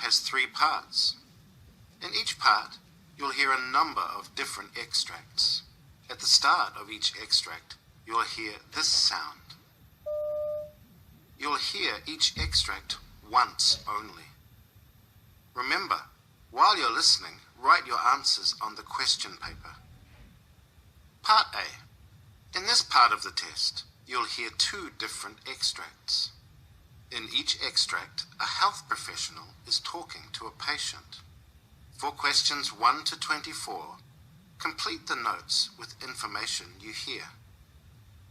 has 3 parts. In each part, you'll hear a number of different extracts. At the start of each extract, you'll hear this sound. You'll hear each extract once only. Remember, while you're listening, write your answers on the question paper. Part A. In this part of the test, you'll hear 2 different extracts. In each extract, a health professional is talking to a patient. For questions 1 to 24, complete the notes with information you hear.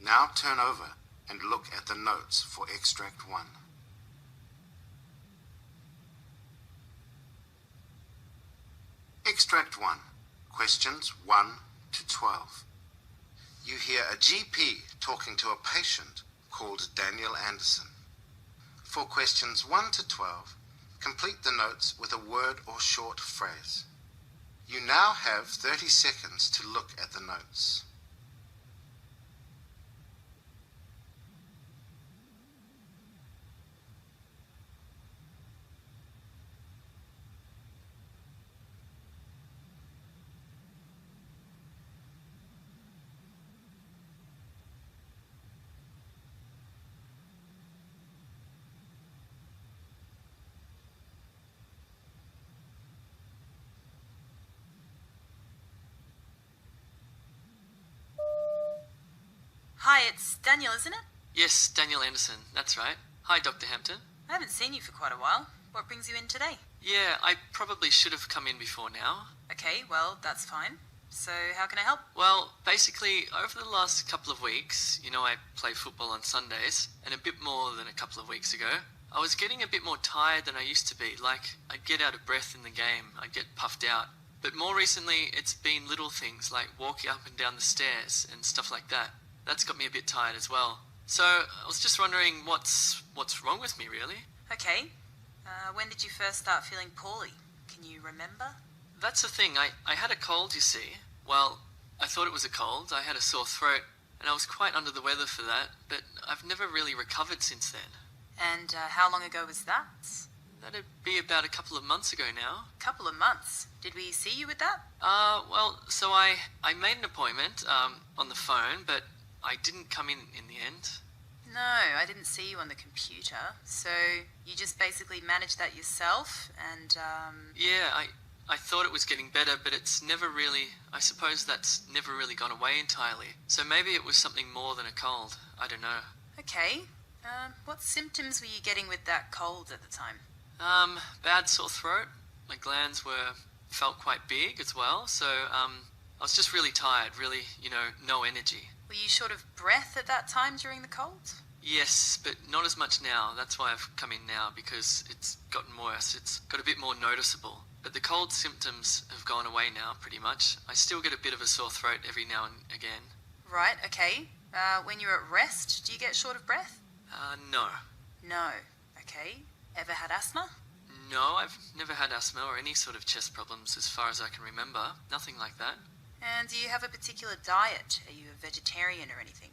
Now turn over and look at the notes for extract 1. Extract 1, questions 1 to 12. You hear a GP talking to a patient called Daniel Anderson. For questions 1 to 12, complete the notes with a word or short phrase. You now have 30 seconds to look at the notes. Hi, it's Daniel, isn't it? Yes, Daniel Anderson, that's right. Hi, Dr. Hampton. I haven't seen you for quite a while. What brings you in today? Yeah, I probably should have come in before now. Okay, well, that's fine. So, how can I help? Well, basically, over the last couple of weeks, I play football on Sundays, and a bit more than a couple of weeks ago, I was getting a bit more tired than I used to be. Like, I'd get out of breath in the game, I'd get puffed out. But more recently, it's been little things like walking up and down the stairs and stuff like that. That's got me a bit tired as well. So, I was just wondering what's wrong with me, really? Okay. When did you first start feeling poorly? Can you remember? That's the thing. I had a cold, you see. Well, I thought it was a cold. I had a sore throat, and I was quite under the weather for that, but I've never really recovered since then. And how long ago was that? That'd be about a couple of months ago now. Couple of months? Did we see you with that? Well, so I made an appointment on the phone, but I didn't come in the end. No, I didn't see you on the computer. So you just basically managed that yourself and, Yeah, I thought it was getting better, but it's never really... I suppose that's never really gone away entirely. So maybe it was something more than a cold. I don't know. Okay. What symptoms were you getting with that cold at the time? Bad sore throat. My glands felt quite big as well. So, I was just really tired, really, no energy. Were you short of breath at that time during the cold? Yes, but not as much now. That's why I've come in now, because it's gotten worse. It's got a bit more noticeable. But the cold symptoms have gone away now, pretty much. I still get a bit of a sore throat every now and again. Right, okay. When you're at rest, do you get short of breath? No. No. Okay. Ever had asthma? No, I've never had asthma or any sort of chest problems as far as I can remember. Nothing like that. And do you have a particular diet? Are you a vegetarian or anything?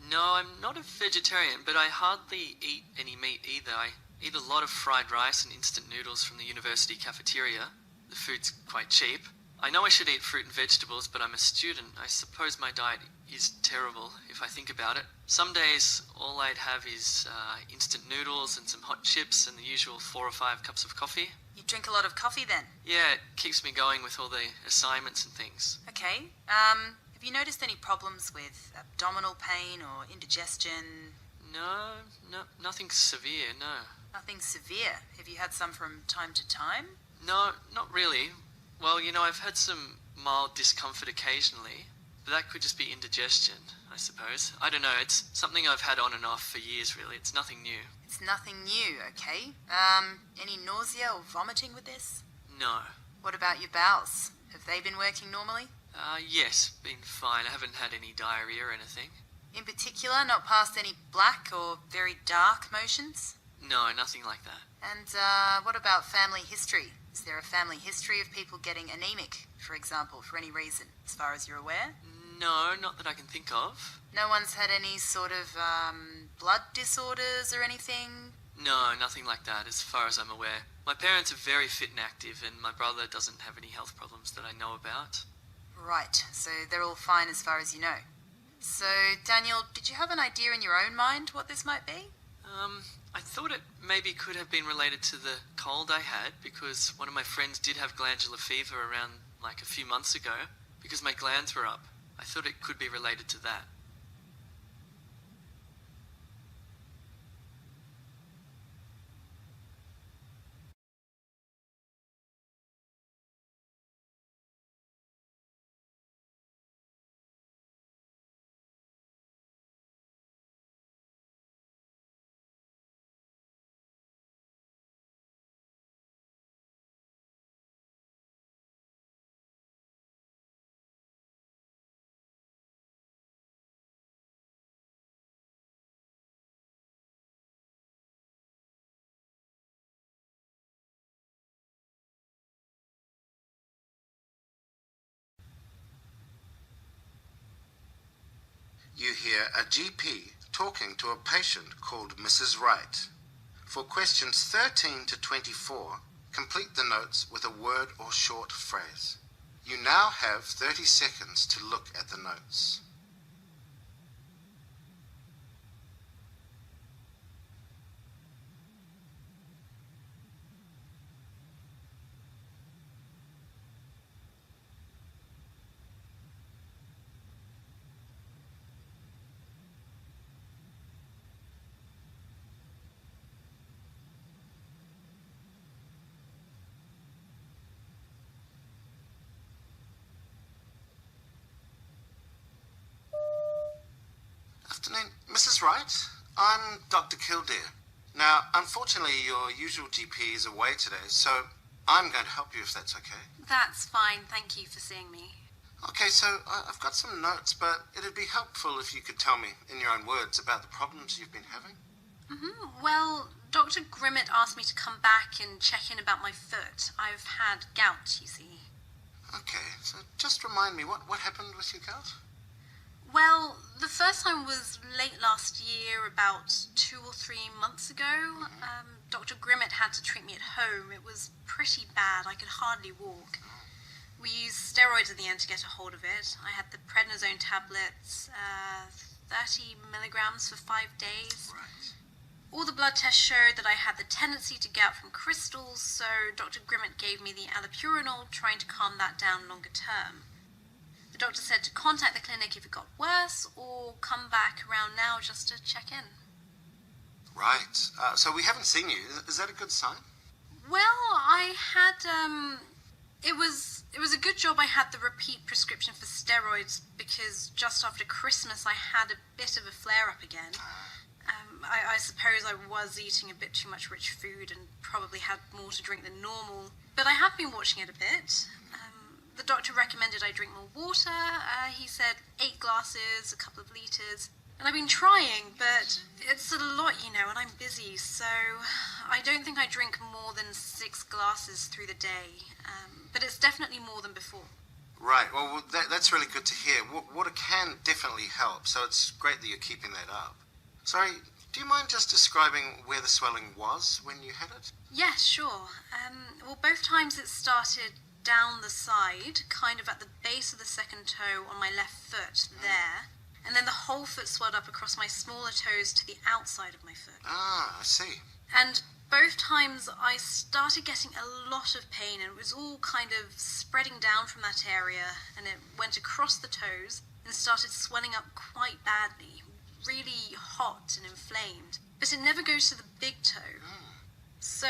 No, I'm not a vegetarian, but I hardly eat any meat either. I eat a lot of fried rice and instant noodles from the university cafeteria. The food's quite cheap. I know I should eat fruit and vegetables, but I'm a student. I suppose my diet is terrible, if I think about it. Some days, all I'd have is instant noodles and some hot chips and the usual 4 or 5 cups of coffee. You drink a lot of coffee then? Yeah, it keeps me going with all the assignments and things. Okay. Have you noticed any problems with abdominal pain or indigestion? No, nothing severe, no. Nothing severe? Have you had some from time to time? No, not really. Well, I've had some mild discomfort occasionally, but that could just be indigestion, I suppose. I don't know, it's something I've had on and off for years, really. It's nothing new. It's nothing new, okay. Any nausea or vomiting with this? No. What about your bowels? Have they been working normally? Yes, been fine. I haven't had any diarrhea or anything. In particular, not past any black or very dark motions? No, nothing like that. And what about family history? Is there a family history of people getting anemic, for example, for any reason, as far as you're aware? No, not that I can think of. No one's had any sort of blood disorders or anything? No, nothing like that, as far as I'm aware. My parents are very fit and active, and my brother doesn't have any health problems that I know about. Right, so they're all fine as far as you know. So, Daniel, did you have an idea in your own mind what this might be? I thought it maybe could have been related to the cold I had, because one of my friends did have glandular fever around, like, a few months ago, because my glands were up. I thought it could be related to that. You hear a GP talking to a patient called Mrs. Wright. For questions 13 to 24, complete the notes with a word or short phrase. You now have 30 seconds to look at the notes. Afternoon, Mrs. Wright. I'm Dr. Kildare. Now, unfortunately, your usual GP is away today, so I'm going to help you if that's okay. That's fine, thank you for seeing me. Okay, so I've got some notes, but it'd be helpful if you could tell me, in your own words, about the problems you've been having. Well, Dr. Grimmett asked me to come back and check in about my foot. I've had gout, you see. Okay, so just remind me, what happened with your gout? Well, the first time was late last year, about 2 or 3 months ago. Dr. Grimmett had to treat me at home. It was pretty bad. I could hardly walk. We used steroids at the end to get a hold of it. I had the prednisone tablets, 30 milligrams for 5 days. Right. All the blood tests showed that I had the tendency to gout from crystals, so Dr. Grimmett gave me the allopurinol, trying to calm that down longer term. The doctor said to contact the clinic if it got worse, or come back around now just to check in. Right. So we haven't seen you. Is that a good sign? Well, I had, it was a good job I had the repeat prescription for steroids, because just after Christmas I had a bit of a flare-up again. I suppose I was eating a bit too much rich food and probably had more to drink than normal, but I have been watching it a bit. The doctor recommended I drink more water. He said 8 glasses, a couple of litres. And I've been trying, but it's a lot, you know, and I'm busy, so I don't think I drink more than 6 glasses through the day. But it's definitely more than before. Right. Well, that's really good to hear. Water can definitely help, so it's great that you're keeping that up. Sorry, do you mind just describing where the swelling was when you had it? Yeah, sure. Well, both times it started down the side, kind of at the base of the second toe on my left foot, there. And then the whole foot swelled up across my smaller toes to the outside of my foot. Ah, I see. And both times I started getting a lot of pain, and it was all kind of spreading down from that area, and it went across the toes and started swelling up quite badly, really hot and inflamed. But it never goes to the big toe. So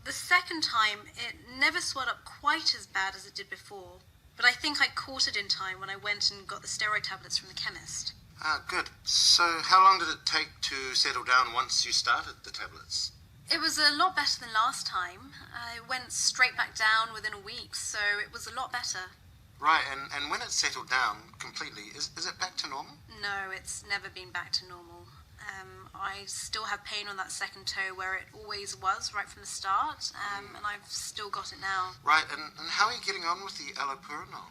the second time, it never swelled up quite as bad as it did before, but I think I caught it in time when I went and got the steroid tablets from the chemist. Ah, good. So how long did it take to settle down once you started the tablets? It was a lot better than last time. I went straight back down within a week, so it was a lot better. Right, and when it settled down completely, is it back to normal? No, it's never been back to normal. I still have pain on that second toe where it always was right from the start, and I've still got it now. Right, and how are you getting on with the allopurinol?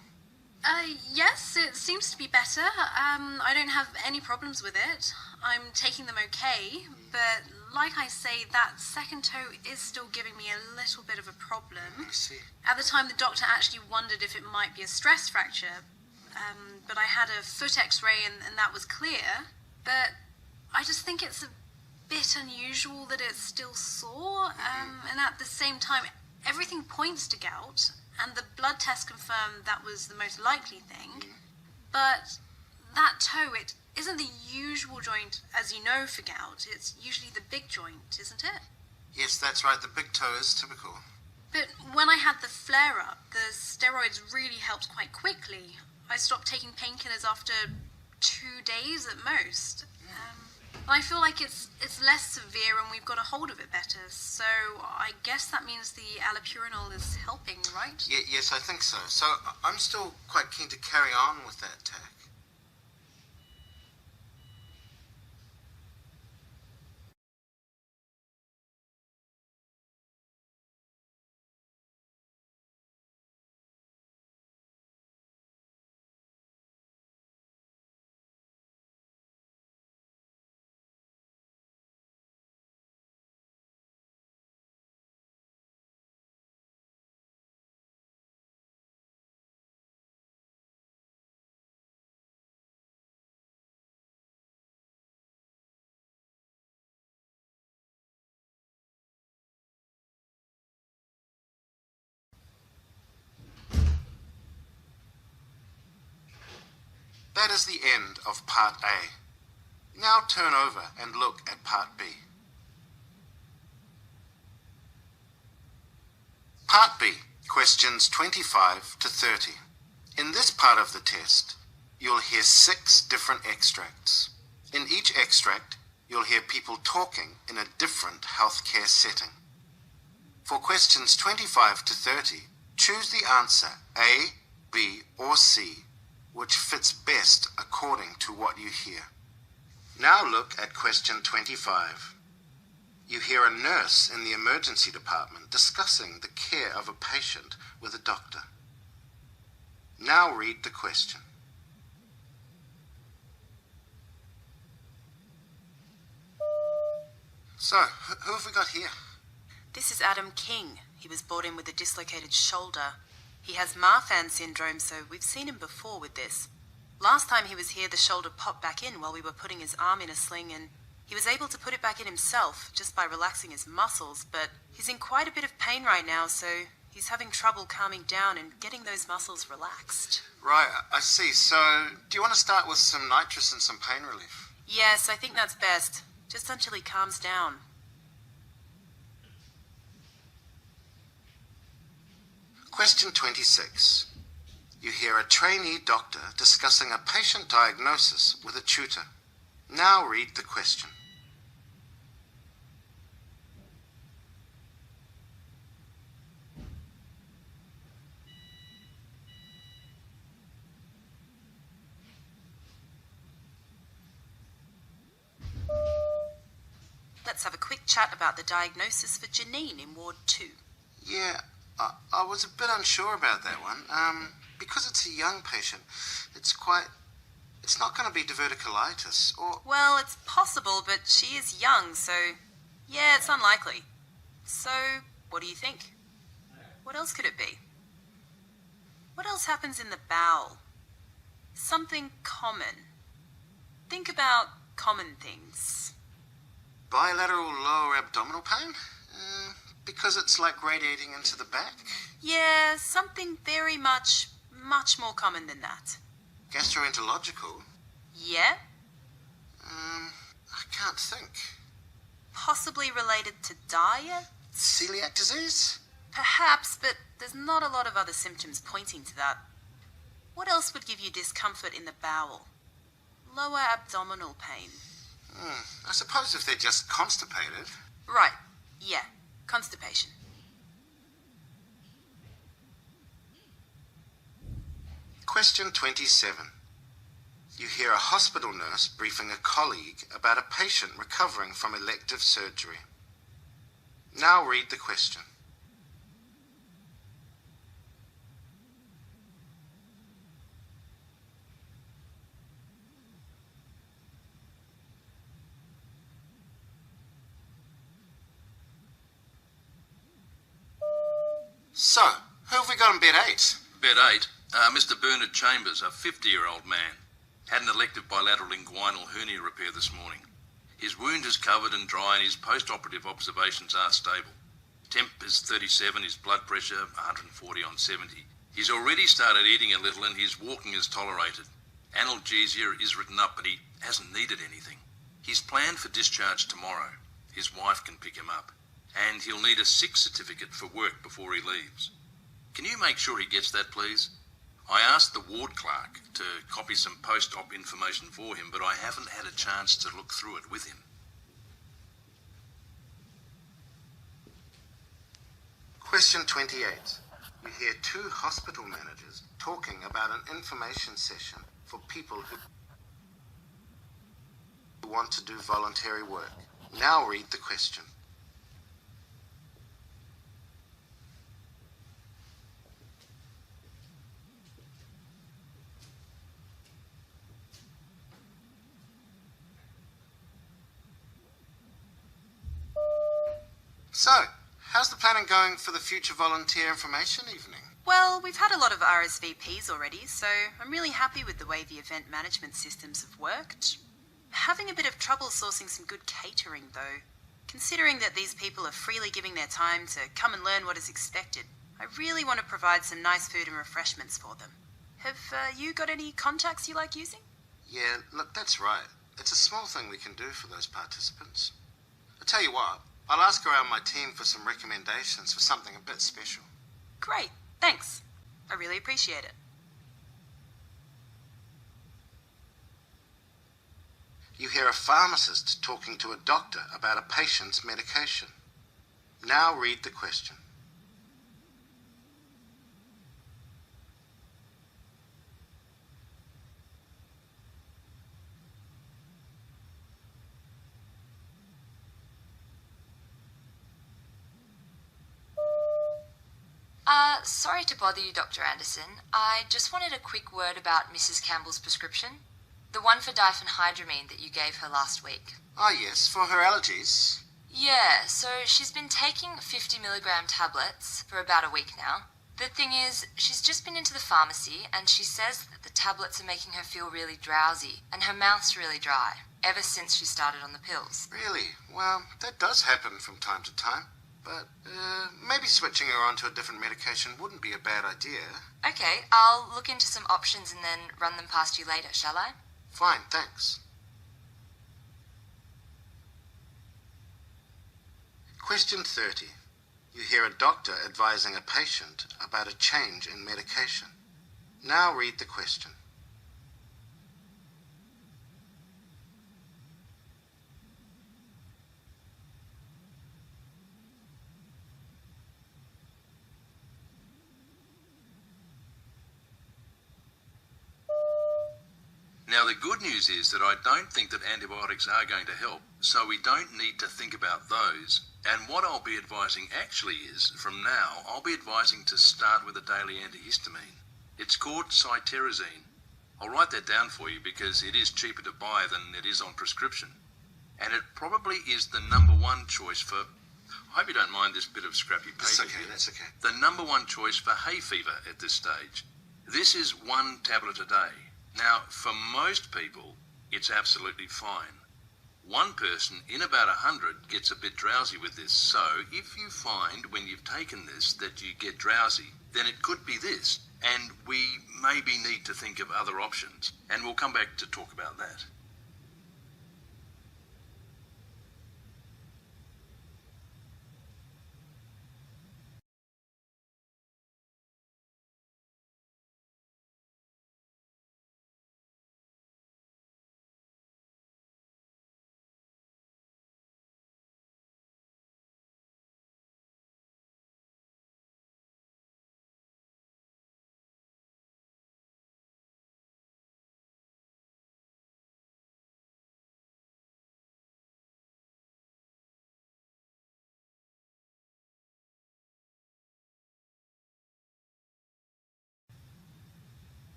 Yes, it seems to be better. I don't have any problems with it. I'm taking them okay, but like I say, that second toe is still giving me a little bit of a problem. I see. At the time, the doctor actually wondered if it might be a stress fracture, but I had a foot x-ray and that was clear. But I just think it's a bit unusual that it's still sore, and at the same time, everything points to gout, and the blood test confirmed that was the most likely thing. But that toe, it isn't the usual joint, as you know, for gout. It's usually the big joint, isn't it? Yes, that's right. The big toe is typical. But when I had the flare-up, the steroids really helped quite quickly. I stopped taking painkillers after 2 days at most. I feel like it's less severe and we've got a hold of it better. So I guess that means the allopurinol is helping, right? Yes, I think so. So I'm still quite keen to carry on with that tack. That is the end of Part A. Now turn over and look at Part B. Part B, questions 25 to 30. In this part of the test, you'll hear 6 different extracts. In each extract, you'll hear people talking in a different healthcare setting. For questions 25 to 30, choose the answer A, B, or C, which fits best according to what you hear. Now look at question 25. You hear a nurse in the emergency department discussing the care of a patient with a doctor. Now read the question. So, who have we got here? This is Adam King. He was brought in with a dislocated shoulder. He has Marfan syndrome, so we've seen him before with this. Last time he was here, the shoulder popped back in while we were putting his arm in a sling, and he was able to put it back in himself just by relaxing his muscles, but he's in quite a bit of pain right now, so he's having trouble calming down and getting those muscles relaxed. Right, I see. So, do you want to start with some nitrous and some pain relief? Yes, I think that's best, just until he calms down. Question 26. You hear a trainee doctor discussing a patient diagnosis with a tutor. Now read the question. Let's have a quick chat about the diagnosis for Janine in Ward 2. Yeah, I was a bit unsure about that one. Because it's a young patient, it's not going to be diverticulitis, or... Well, it's possible, but she is young, so yeah, it's unlikely. So, what do you think? What else could it be? What else happens in the bowel? Something common. Think about common things. Bilateral lower abdominal pain? Because it's like radiating into the back? Yeah, something very much more common than that. Gastroenterological? Yeah? I can't think. Possibly related to diet? Celiac disease? Perhaps, but there's not a lot of other symptoms pointing to that. What else would give you discomfort in the bowel? Lower abdominal pain. I suppose if they're just constipated. Right, yeah, constipation. Question 27. You hear a hospital nurse briefing a colleague about a patient recovering from elective surgery. Now read the question. So, who have we got in bed 8? Bed 8, Mr. Bernard Chambers, a 50-year-old man, had an elective bilateral inguinal hernia repair this morning. His wound is covered and dry and his post-operative observations are stable. Temp is 37, his blood pressure 140 on 70. He's already started eating a little and his walking is tolerated. Analgesia is written up but he hasn't needed anything. He's planned for discharge tomorrow. His wife can pick him up. And he'll need a sick certificate for work before he leaves. Can you make sure he gets that, please? I asked the ward clerk to copy some post-op information for him, but I haven't had a chance to look through it with him. Question 28. You hear 2 hospital managers talking about an information session for people who want to do voluntary work. Now read the question. So, how's the planning going for the future volunteer information evening? Well, we've had a lot of RSVPs already, so I'm really happy with the way the event management systems have worked. Having a bit of trouble sourcing some good catering, though. Considering that these people are freely giving their time to come and learn what is expected, I really want to provide some nice food and refreshments for them. Have you got any contacts you like using? Yeah, look, that's right. It's a small thing we can do for those participants. I'll tell you what, I'll ask around my team for some recommendations for something a bit special. Great, thanks. I really appreciate it. You hear a pharmacist talking to a doctor about a patient's medication. Now read the question. Sorry to bother you, Dr. Anderson. I just wanted a quick word about Mrs. Campbell's prescription. The one for diphenhydramine that you gave her last week. Oh yes, for her allergies. Yeah, so she's been taking 50 milligram tablets for about a week now. The thing is, she's just been into the pharmacy and she says that the tablets are making her feel really drowsy and her mouth's really dry, ever since she started on the pills. Really? Well, that does happen from time to time. But maybe switching her onto a different medication wouldn't be a bad idea. Okay, I'll look into some options and then run them past you later, shall I? Fine, thanks. Question 30. You hear a doctor advising a patient about a change in medication. Now read the question. Now, the good news is that I don't think that antibiotics are going to help, so we don't need to think about those. And what I'll be advising actually is, from now, I'll be advising to start with a daily antihistamine. It's called cyterizine. I'll write that down for you because it is cheaper to buy than it is on prescription. And it probably is the number 1 choice for... I hope you don't mind this bit of scrappy paper. That's okay, here. that's okay. The number 1 choice for hay fever at this stage. This is 1 tablet a day. Now, for most people, it's absolutely fine. 1 person in about 100 gets a bit drowsy with this, so if you find when you've taken this that you get drowsy, then it could be this, and we maybe need to think of other options, and we'll come back to talk about that.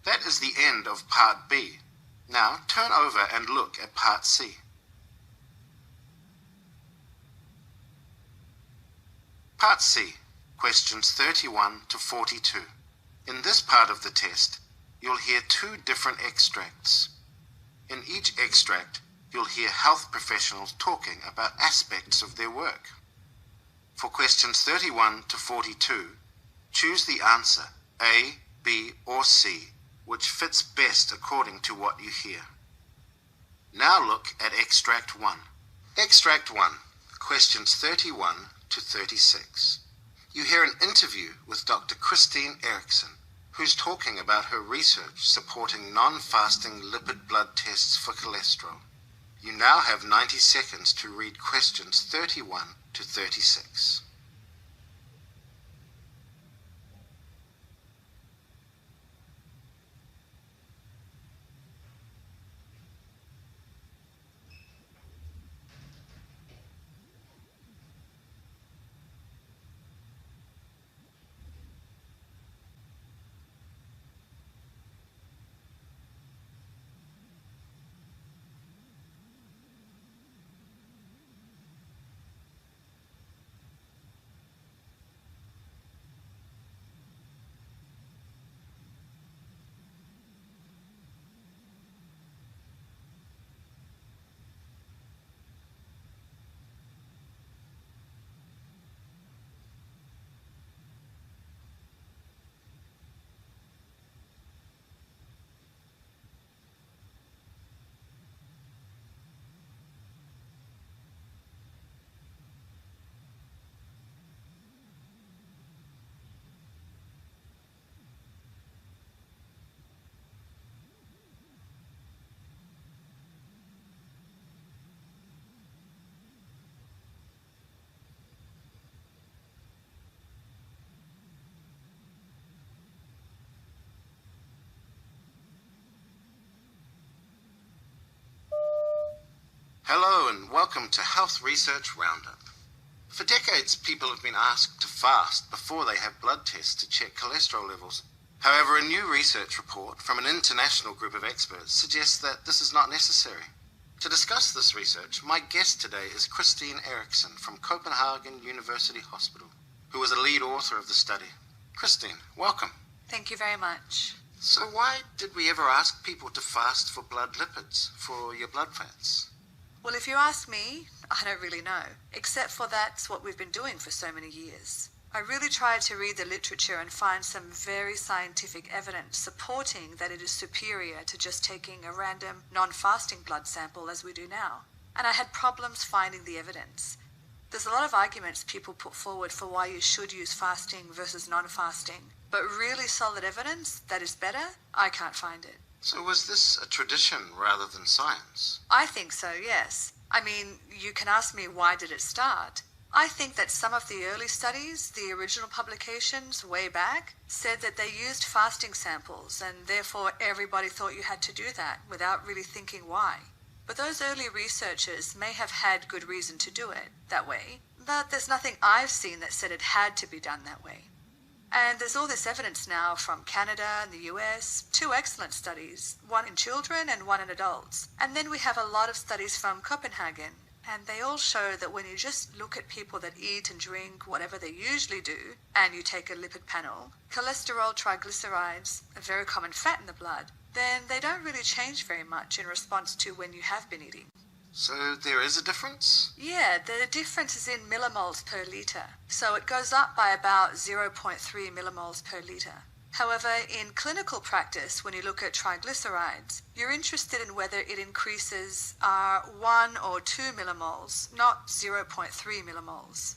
That is the end of Part B. Now turn over and look at Part C. Part C, questions 31 to 42. In this part of the test, you'll hear two different extracts. In each extract, you'll hear health professionals talking about aspects of their work. For questions 31 to 42, choose the answer A, B, or C, which fits best according to what you hear. Now look at Extract 1. Extract 1, questions 31 to 36. You hear an interview with Dr. Christine Erickson, who's talking about her research supporting non-fasting lipid blood tests for cholesterol. You now have 90 seconds to read questions 31 to 36. Hello and welcome to Health Research Roundup. For decades, people have been asked to fast before they have blood tests to check cholesterol levels. However, a new research report from an international group of experts suggests that this is not necessary. To discuss this research, my guest today is Christine Erickson from Copenhagen University Hospital, who was a lead author of the study. Christine, welcome. Thank you very much. So why did we ever ask people to fast for blood lipids, for your blood fats? Well, if you ask me, I don't really know, except for that's what we've been doing for so many years. I really tried to read the literature and find some very scientific evidence supporting that it is superior to just taking a random non-fasting blood sample as we do now. And I had problems finding the evidence. There's a lot of arguments people put forward for why you should use fasting versus non-fasting, but really solid evidence that is better, I can't find it. So was this a tradition rather than science? I think so, yes. I mean, you can ask me why did it start? I think that some of the early studies, the original publications way back, said that they used fasting samples and therefore everybody thought you had to do that without really thinking why. But those early researchers may have had good reason to do it that way, but there's nothing I've seen that said it had to be done that way. And there's all this evidence now from Canada and the US, 2 excellent studies, one in children and one in adults. And then we have a lot of studies from Copenhagen, and they all show that when you just look at people that eat and drink whatever they usually do, and you take a lipid panel, cholesterol, triglycerides, a very common fat in the blood, then they don't really change very much in response to when you have been eating. So there is a difference? Yeah, the difference is in millimoles per litre. So it goes up by about 0.3 millimoles per litre. However, in clinical practice, when you look at triglycerides, you're interested in whether it increases 1 or 2 millimoles, not 0.3 millimoles.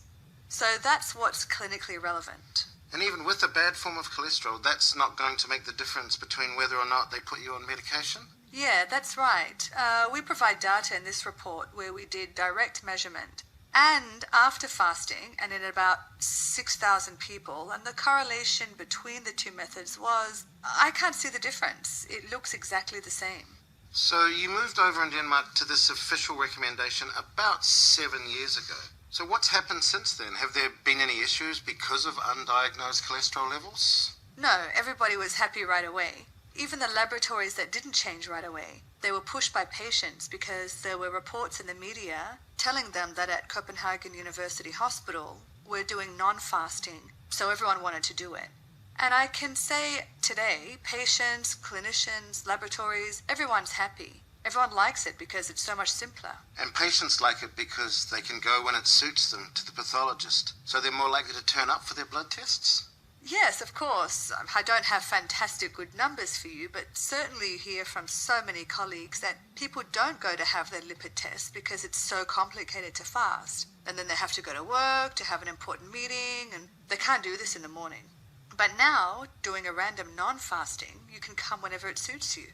So that's what's clinically relevant. And even with a bad form of cholesterol, that's not going to make the difference between whether or not they put you on medication? Yeah, that's right. We provide data in this report where we did direct measurement and after fasting and in about 6,000 people, and the correlation between the two methods was, I can't see the difference. It looks exactly the same. So you moved over in Denmark to this official recommendation about 7 years ago. So what's happened since then? Have there been any issues because of undiagnosed cholesterol levels? No, everybody was happy right away. Even the laboratories that didn't change right away, they were pushed by patients because there were reports in the media telling them that at Copenhagen University Hospital, were doing non-fasting, so everyone wanted to do it. And I can say today, patients, clinicians, laboratories, everyone's happy. Everyone likes it because it's so much simpler. And patients like it because they can go when it suits them to the pathologist, so they're more likely to turn up for their blood tests? Yes, of course. I don't have fantastic good numbers for you, but certainly hear from so many colleagues that people don't go to have their lipid test because it's so complicated to fast. And then they have to go to work, to have an important meeting, and they can't do this in the morning. But now, doing a random non-fasting, you can come whenever it suits you.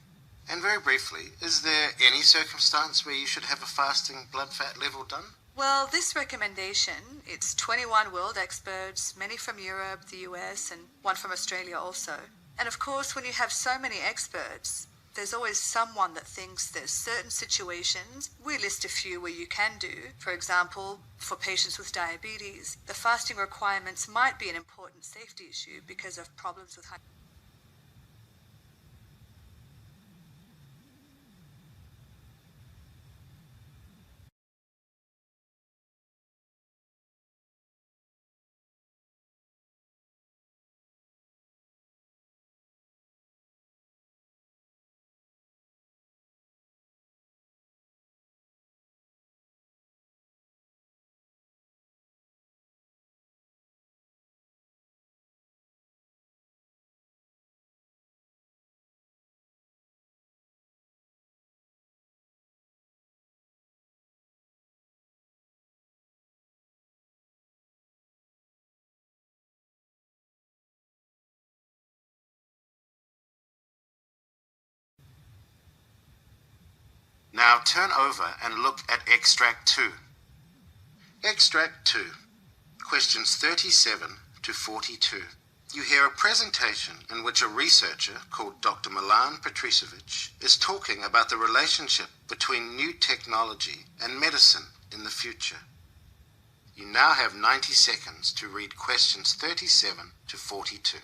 And very briefly, is there any circumstance where you should have a fasting blood fat level done? Well, this recommendation, it's 21 world experts, many from Europe, the US, and one from Australia also. And of course, when you have so many experts, there's always someone that thinks there's certain situations. We list a few where you can do. For example, for patients with diabetes, the fasting requirements might be an important safety issue because of problems with Now turn over and look at Extract 2. Extract 2, questions 37 to 42. You hear a presentation in which a researcher called Dr. Milan Petricevic is talking about the relationship between new technology and medicine in the future. You now have 90 seconds to read questions 37 to 42.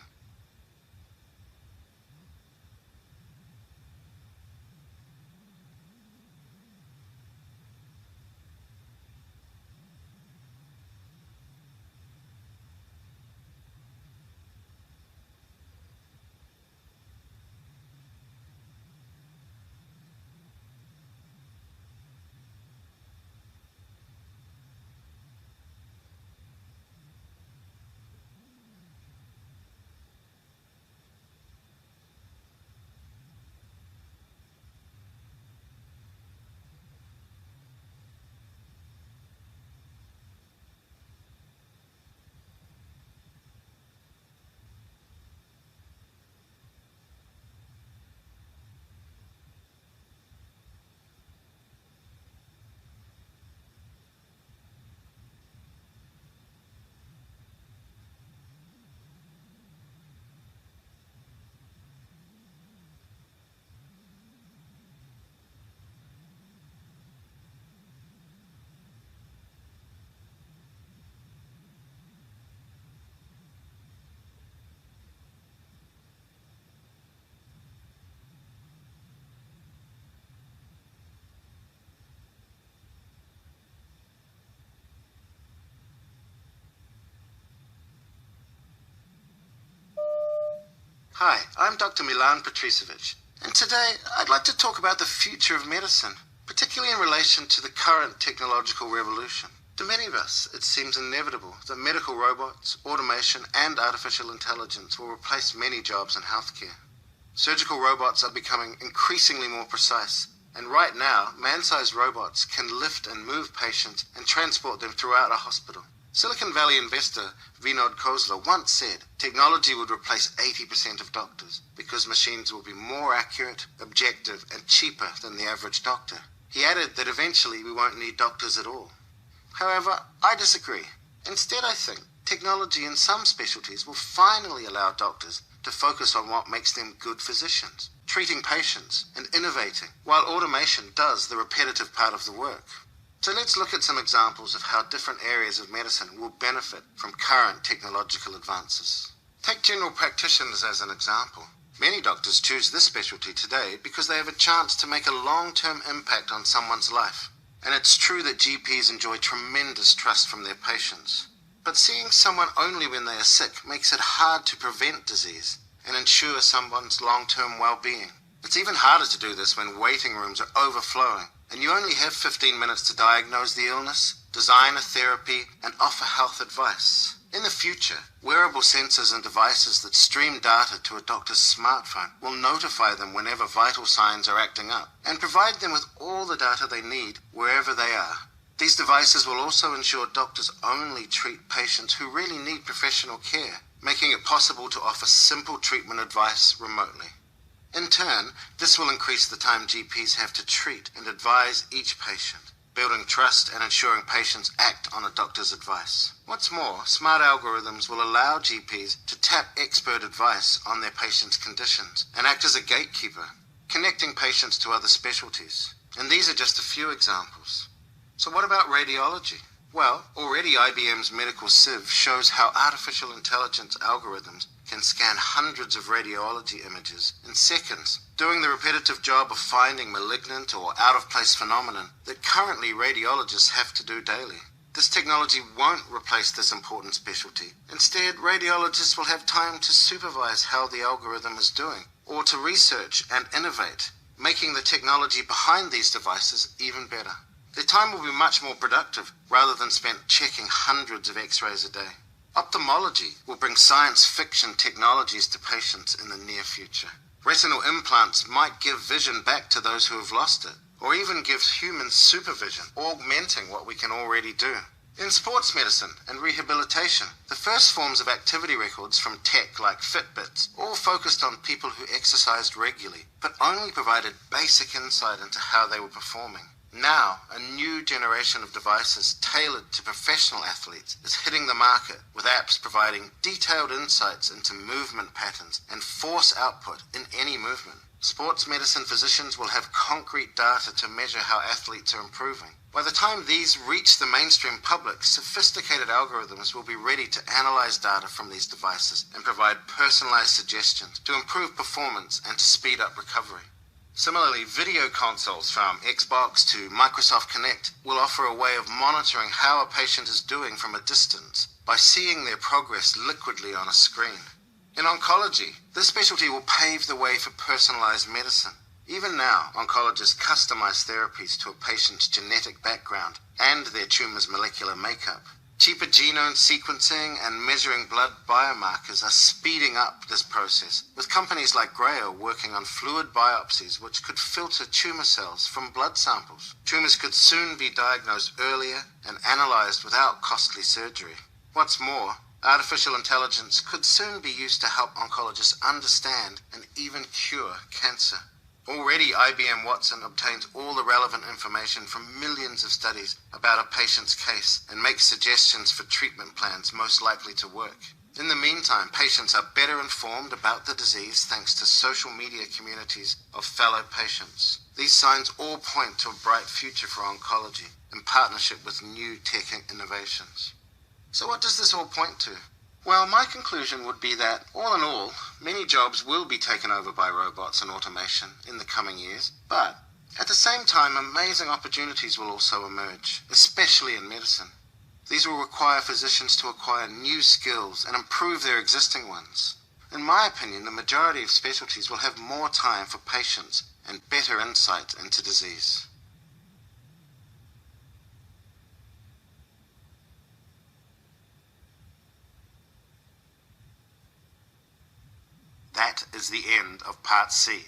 Hi, I'm Dr. Milan Petricevic, and today I'd like to talk about the future of medicine, particularly in relation to the current technological revolution. To many of us, it seems inevitable that medical robots, automation, and artificial intelligence will replace many jobs in healthcare. Surgical robots are becoming increasingly more precise, and right now, man-sized robots can lift and move patients and transport them throughout a hospital. Silicon Valley investor Vinod Khosla once said technology would replace 80% of doctors because machines will be more accurate, objective, and cheaper than the average doctor. He added that eventually we won't need doctors at all. However, I disagree. Instead, I think technology in some specialties will finally allow doctors to focus on what makes them good physicians, treating patients and innovating, while automation does the repetitive part of the work. So let's look at some examples of how different areas of medicine will benefit from current technological advances. Take general practitioners as an example. Many doctors choose this specialty today because they have a chance to make a long-term impact on someone's life. And it's true that GPs enjoy tremendous trust from their patients. but seeing someone only when they are sick makes it hard to prevent disease and ensure someone's long-term well-being. It's even harder to do this when waiting rooms are overflowing and you only have 15 minutes to diagnose the illness, design a therapy, and offer health advice. In the future, wearable sensors and devices that stream data to a doctor's smartphone will notify them whenever vital signs are acting up and provide them with all the data they need wherever they are. These devices will also ensure doctors only treat patients who really need professional care, making it possible to offer simple treatment advice remotely. In turn, this will increase the time GPs have to treat and advise each patient, building trust and ensuring patients act on a doctor's advice. What's more, smart algorithms will allow GPs to tap expert advice on their patients' conditions and act as a gatekeeper, connecting patients to other specialties. And these are just a few examples. So what about radiology? Well, already IBM's Medical Sieve shows how artificial intelligence algorithms can scan hundreds of radiology images in seconds, doing the repetitive job of finding malignant or out-of-place phenomenon that currently radiologists have to do daily. This technology won't replace this important specialty. Instead, radiologists will have time to supervise how the algorithm is doing, or to research and innovate, making the technology behind these devices even better. Their time will be much more productive rather than spent checking hundreds of x-rays a day. Ophthalmology will bring science fiction technologies to patients in the near future. Retinal implants might give vision back to those who have lost it, or even give humans supervision, augmenting what we can already do. In sports medicine and rehabilitation, the first forms of activity records from tech like Fitbits all focused on people who exercised regularly, but only provided basic insight into how they were performing. Now, a new generation of devices tailored to professional athletes is hitting the market, with apps providing detailed insights into movement patterns and force output in any movement. Sports medicine physicians will have concrete data to measure how athletes are improving. By the time these reach the mainstream public, sophisticated algorithms will be ready to analyze data from these devices and provide personalized suggestions to improve performance and to speed up recovery. Similarly, video consoles from Xbox to Microsoft Kinect will offer a way of monitoring how a patient is doing from a distance by seeing their progress liquidly on a screen. In oncology, this specialty will pave the way for personalized medicine. Even now, oncologists customize therapies to a patient's genetic background and their tumor's molecular makeup. Cheaper genome sequencing and measuring blood biomarkers are speeding up this process, with companies like Grail working on fluid biopsies which could filter tumor cells from blood samples. Tumors could soon be diagnosed earlier and analyzed without costly surgery. What's more, artificial intelligence could soon be used to help oncologists understand and even cure cancer. Already, IBM Watson obtains all the relevant information from millions of studies about a patient's case and makes suggestions for treatment plans most likely to work. In the meantime, patients are better informed about the disease thanks to social media communities of fellow patients. These signs all point to a bright future for oncology in partnership with new tech innovations. So what does this all point to? Well, my conclusion would be that, all in all, many jobs will be taken over by robots and automation in the coming years, but at the same time, amazing opportunities will also emerge, especially in medicine. These will require physicians to acquire new skills and improve their existing ones. In my opinion, the majority of specialties will have more time for patients and better insight into disease. That is the end of Part C.